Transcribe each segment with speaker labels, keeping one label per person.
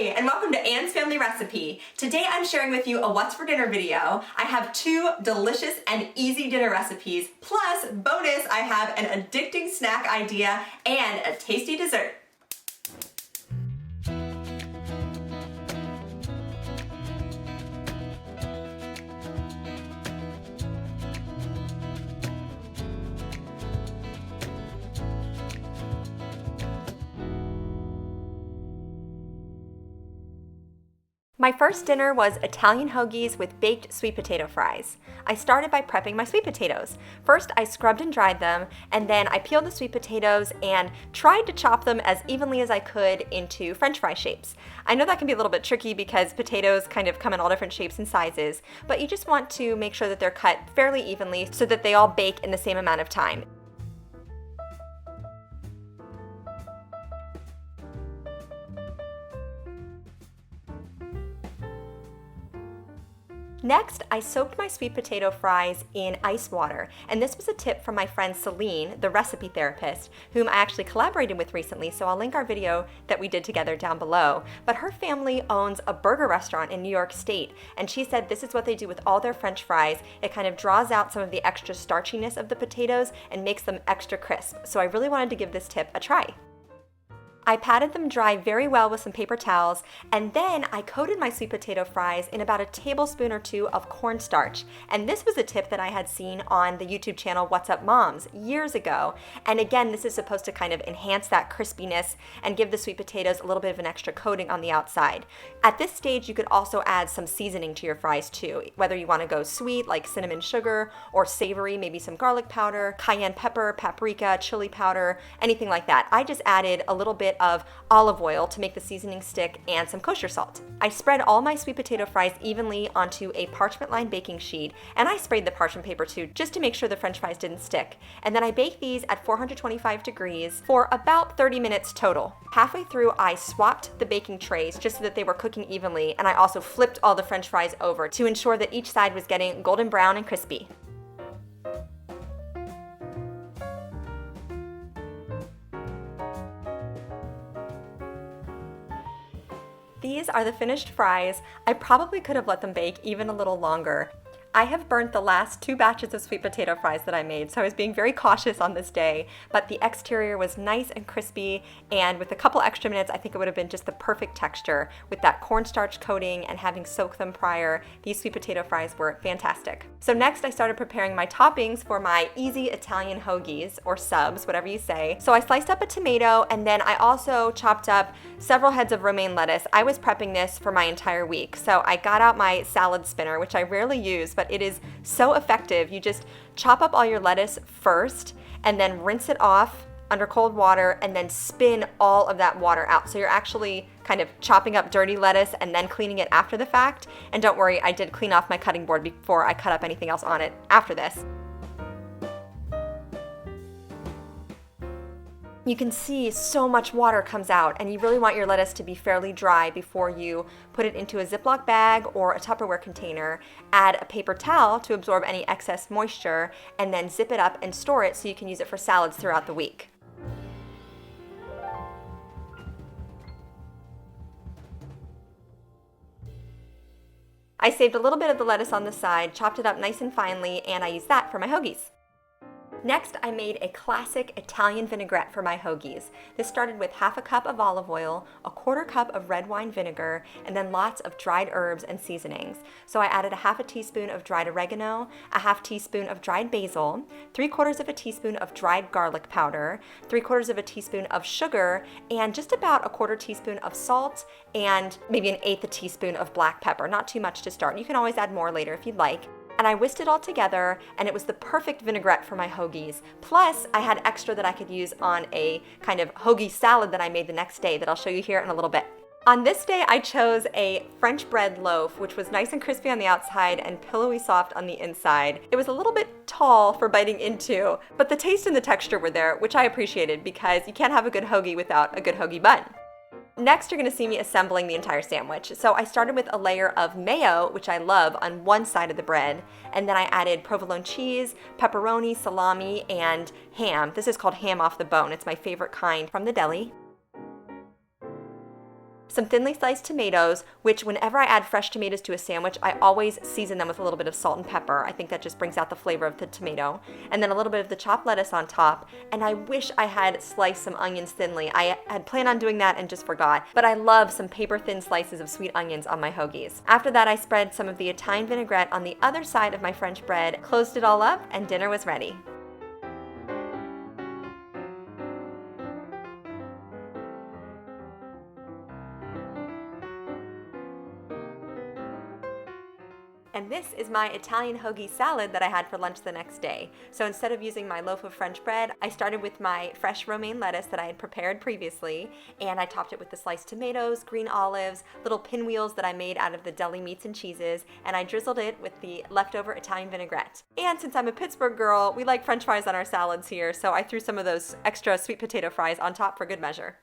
Speaker 1: Hi, and welcome to Anne's Family Recipe. Today I'm sharing with you a What's for Dinner video. I have 2 delicious and easy dinner recipes, plus bonus, I have an addicting snack idea and a tasty dessert. My first dinner was Italian hoagies with baked sweet potato fries. I started by prepping my sweet potatoes. First, I scrubbed and dried them, and then I peeled the sweet potatoes and tried to chop them as evenly as I could into French fry shapes. I know that can be a little bit tricky because potatoes kind of come in all different shapes and sizes, but you just want to make sure that they're cut fairly evenly so that they all bake in the same amount of time. Next, I soaked my sweet potato fries in ice water, and this was a tip from my friend Celene, the recipe therapist, whom I actually collaborated with recently, so I'll link our video that we did together down below. But her family owns a burger restaurant in New York State, and she said this is what they do with all their French fries. It kind of draws out some of the extra starchiness of the potatoes and makes them extra crisp, so I really wanted to give this tip a try. I patted them dry very well with some paper towels, and then I coated my sweet potato fries in about a tablespoon or 2 of cornstarch. And this was a tip that I had seen on the YouTube channel What's Up Moms years ago. And again, this is supposed to kind of enhance that crispiness and give the sweet potatoes a little bit of an extra coating on the outside. At this stage, you could also add some seasoning to your fries too, whether you want to go sweet like cinnamon sugar, or savory, maybe some garlic powder, cayenne pepper, paprika, chili powder, anything like that. I just added a little bit of olive oil to make the seasoning stick and some kosher salt. I spread all my sweet potato fries evenly onto a parchment lined baking sheet, and I sprayed the parchment paper too just to make sure the French fries didn't stick. And then I baked these at 425 degrees for about 30 minutes total. Halfway through, I swapped the baking trays just so that they were cooking evenly, and I also flipped all the French fries over to ensure that each side was getting golden brown and crispy. These are the finished fries. I probably could have let them bake even a little longer. I have burnt the last 2 batches of sweet potato fries that I made, so I was being very cautious on this day, but the exterior was nice and crispy, and with a couple extra minutes, I think it would have been just the perfect texture. With that cornstarch coating and having soaked them prior, these sweet potato fries were fantastic. So next, I started preparing my toppings for my easy Italian hoagies, or subs, whatever you say. So I sliced up a tomato, and then I also chopped up several heads of romaine lettuce. I was prepping this for my entire week, so I got out my salad spinner, which I rarely use, but it is so effective. You just chop up all your lettuce first and then rinse it off under cold water and then spin all of that water out. So you're actually kind of chopping up dirty lettuce and then cleaning it after the fact. And don't worry, I did clean off my cutting board before I cut up anything else on it after this. You can see so much water comes out, and you really want your lettuce to be fairly dry before you put it into a Ziploc bag or a Tupperware container. Add a paper towel to absorb any excess moisture, and then zip it up and store it so you can use it for salads throughout the week. I saved a little bit of the lettuce on the side, chopped it up nice and finely, and I used that for my hoagies. Next, I made a classic Italian vinaigrette for my hoagies. This started with half a cup of olive oil, a quarter cup of red wine vinegar, and then lots of dried herbs and seasonings. So I added a half a teaspoon of dried oregano, a half teaspoon of dried basil, 3/4 of a teaspoon of dried garlic powder, 3/4 of a teaspoon of sugar, and just about a 1/4 teaspoon of salt, and maybe 1/8 a teaspoon of black pepper. Not too much to start. You can always add more later if you'd like. And I whisked it all together, and it was the perfect vinaigrette for my hoagies. Plus, I had extra that I could use on a kind of hoagie salad that I made the next day that I'll show you here in a little bit. On this day, I chose a French bread loaf, which was nice and crispy on the outside and pillowy soft on the inside. It was a little bit tall for biting into, but the taste and the texture were there, which I appreciated because you can't have a good hoagie without a good hoagie bun. Next, you're going to see me assembling the entire sandwich. So I started with a layer of mayo, which I love, on one side of the bread, and then I added provolone cheese, pepperoni, salami, and ham. This is called ham off the bone. It's my favorite kind from the deli. some thinly sliced tomatoes, which whenever I add fresh tomatoes to a sandwich, I always season them with a little bit of salt and pepper. I think that just brings out the flavor of the tomato. And then a little bit of the chopped lettuce on top. And I wish I had sliced some onions thinly. I had planned on doing that and just forgot. But I love some paper thin slices of sweet onions on my hoagies. After that, I spread some of the Italian vinaigrette on the other side of my French bread, closed it all up, and dinner was ready. And this is my Italian hoagie salad that I had for lunch the next day. So instead of using my loaf of French bread, I started with my fresh romaine lettuce that I had prepared previously, and I topped it with the sliced tomatoes, green olives, little pinwheels that I made out of the deli meats and cheeses, and I drizzled it with the leftover Italian vinaigrette. And since I'm a Pittsburgh girl, we like French fries on our salads here, so I threw some of those extra sweet potato fries on top for good measure.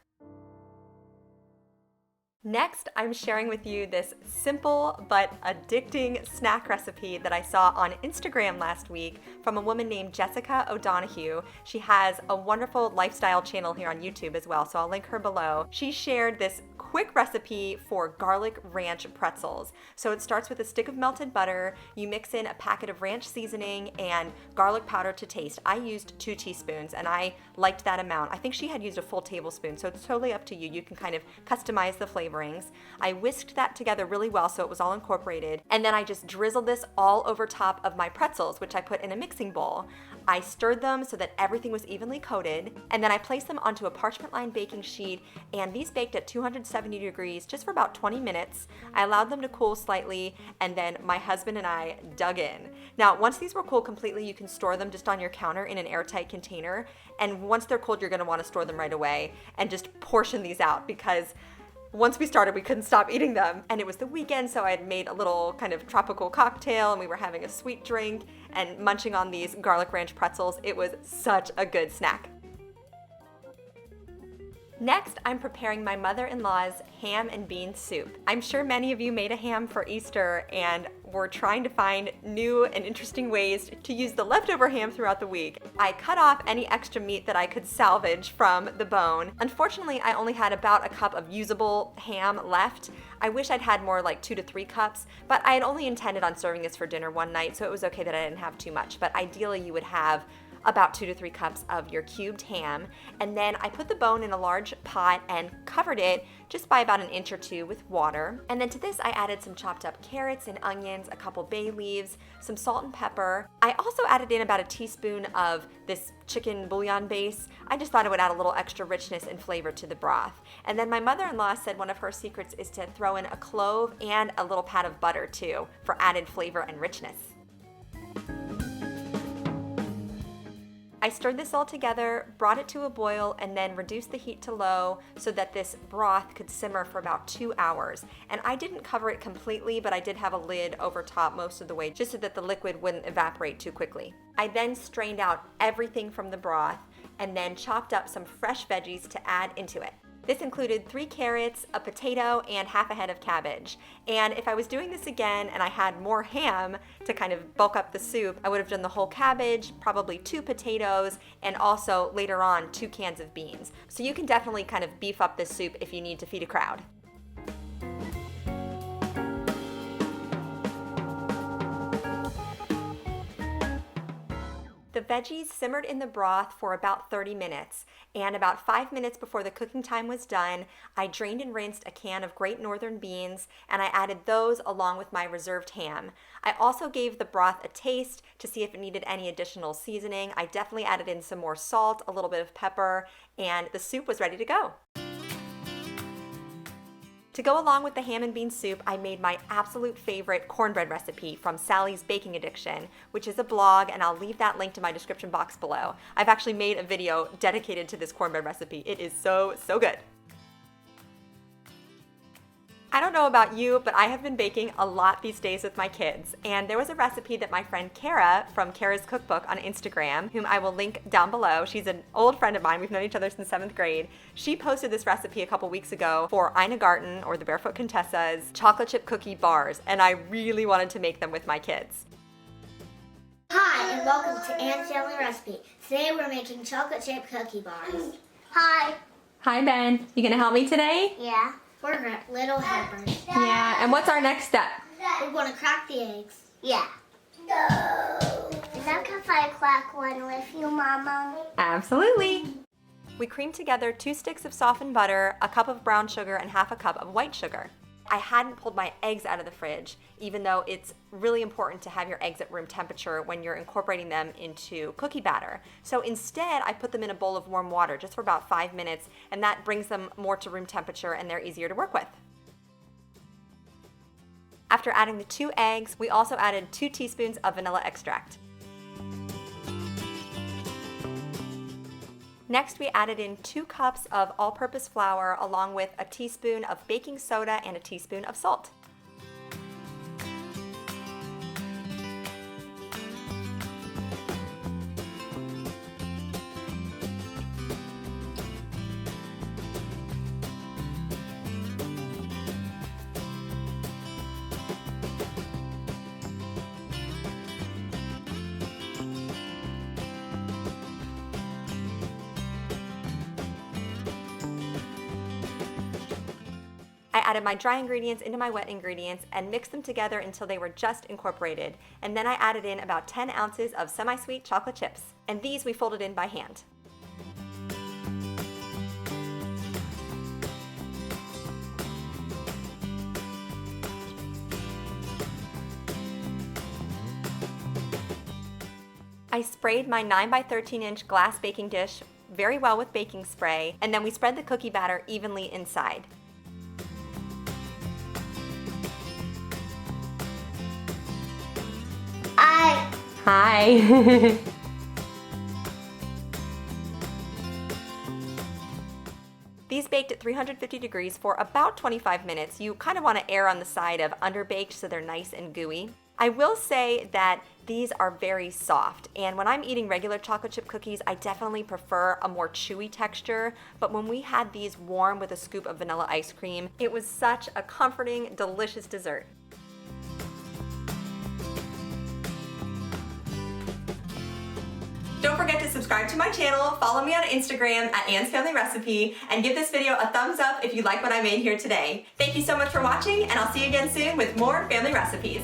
Speaker 1: Next, I'm sharing with you this simple but addicting snack recipe that I saw on Instagram last week from a woman named Jessica O'Donoghue. She has a wonderful lifestyle channel here on YouTube as well, so I'll link her below. She shared this quick recipe for garlic ranch pretzels. So it starts with a stick of melted butter. You mix in a packet of ranch seasoning and garlic powder to taste. I used 2 teaspoons and I liked that amount. I think she had used a full tablespoon, so it's totally up to you. You can kind of customize the flavorings. I whisked that together really well so it was all incorporated, and then I just drizzled this all over top of my pretzels, which I put in a mixing bowl. I stirred them so that everything was evenly coated, and then I placed them onto a parchment lined baking sheet, and these baked at 270 degrees just for about 20 minutes. I allowed them to cool slightly, and then my husband and I dug in. Now, once these were cool completely, you can store them just on your counter in an airtight container, and once they're cold, you're gonna wanna store them right away and just portion these out, because once we started, we couldn't stop eating them. And it was the weekend, so I had made a little kind of tropical cocktail, and we were having a sweet drink and munching on these garlic ranch pretzels. It was such a good snack. Next, I'm preparing my mother-in-law's ham and bean soup. I'm sure many of you made a ham for Easter and were trying to find new and interesting ways to use the leftover ham throughout the week. I cut off any extra meat that I could salvage from the bone. Unfortunately, I only had about a cup of usable ham left. I wish I'd had more, like 2 to 3 cups, but I had only intended on serving this for dinner one night, so it was okay that I didn't have too much. But ideally, you would have about 2 to 3 cups of your cubed ham, and then I put the bone in a large pot and covered it just by about 1 inch or 2 with water. And then to this I added some chopped up carrots and onions, a couple bay leaves, some salt and pepper. I also added in about 1 teaspoon of this chicken bouillon base. I just thought it would add a little extra richness and flavor to the broth. And then my mother-in-law said one of her secrets is to throw in a clove and a little pat of butter too for added flavor and richness. I stirred this all together, brought it to a boil, and then reduced the heat to low so that this broth could simmer for about 2 hours. And I didn't cover it completely, but I did have a lid over top most of the way just so that the liquid wouldn't evaporate too quickly. I then strained out everything from the broth and then chopped up some fresh veggies to add into it. This included 3 carrots, a potato, and half a head of cabbage. And if I was doing this again and I had more ham to kind of bulk up the soup, I would have done the whole cabbage, probably 2 potatoes, and also later on 2 cans of beans. So you can definitely kind of beef up this soup if you need to feed a crowd. The veggies simmered in the broth for about 30 minutes, and about 5 minutes before the cooking time was done, I drained and rinsed a can of Great Northern beans, and I added those along with my reserved ham. I also gave the broth a taste to see if it needed any additional seasoning. I definitely added in some more salt, a little bit of pepper, and the soup was ready to go. To go along with the ham and bean soup, I made my absolute favorite cornbread recipe from Sally's Baking Addiction, which is a blog, and I'll leave that linked in my description box below. I've actually made a video dedicated to this cornbread recipe. It is so good. I don't know about you, but I have been baking a lot these days with my kids, and there was a recipe that my friend Kara from Kara's Cookbook on Instagram, whom I will link down below. She's an old friend of mine. We've known each other since 7th grade. She posted this recipe a couple weeks ago for Ina Garten, or the Barefoot Contessa's, chocolate chip cookie bars, and I really wanted to make them with my kids.
Speaker 2: Hi, and welcome to Anne's Family Recipe. Today we're making chocolate chip cookie bars. Hi.
Speaker 1: Hi, Ben. You gonna help me today?
Speaker 2: Yeah. We're little helpers.
Speaker 1: Yeah, and what's our next step?
Speaker 2: We want to crack the eggs.
Speaker 3: Yeah. No. Is that if I crack one with you, Mama?
Speaker 1: Absolutely. We creamed together 2 sticks of softened butter, a cup of brown sugar, and half a cup of white sugar. I hadn't pulled my eggs out of the fridge, even though it's really important to have your eggs at room temperature when you're incorporating them into cookie batter. So instead, I put them in a bowl of warm water just for about 5 minutes, and that brings them more to room temperature and they're easier to work with. After adding the 2 eggs, we also added 2 teaspoons of vanilla extract. Next, we added in 2 cups of all-purpose flour along with a teaspoon of baking soda and a teaspoon of salt. I added my dry ingredients into my wet ingredients and mixed them together until they were just incorporated. And then I added in about 10 ounces of semi-sweet chocolate chips. And these we folded in by hand. I sprayed my 9 by 13 inch glass baking dish very well with baking spray, and then we spread the cookie batter evenly inside. Hi. These baked at 350 degrees for about 25 minutes. You kind of want to err on the side of underbaked so they're nice and gooey. I will say that these are very soft, and when I'm eating regular chocolate chip cookies, I definitely prefer a more chewy texture, but when we had these warm with a scoop of vanilla ice cream, it was such a comforting, delicious dessert. Don't forget to subscribe to my channel, follow me on Instagram at Anne's Family Recipe, and give this video a thumbs up if you like what I made here today. Thank you so much for watching, and I'll see you again soon with more family recipes.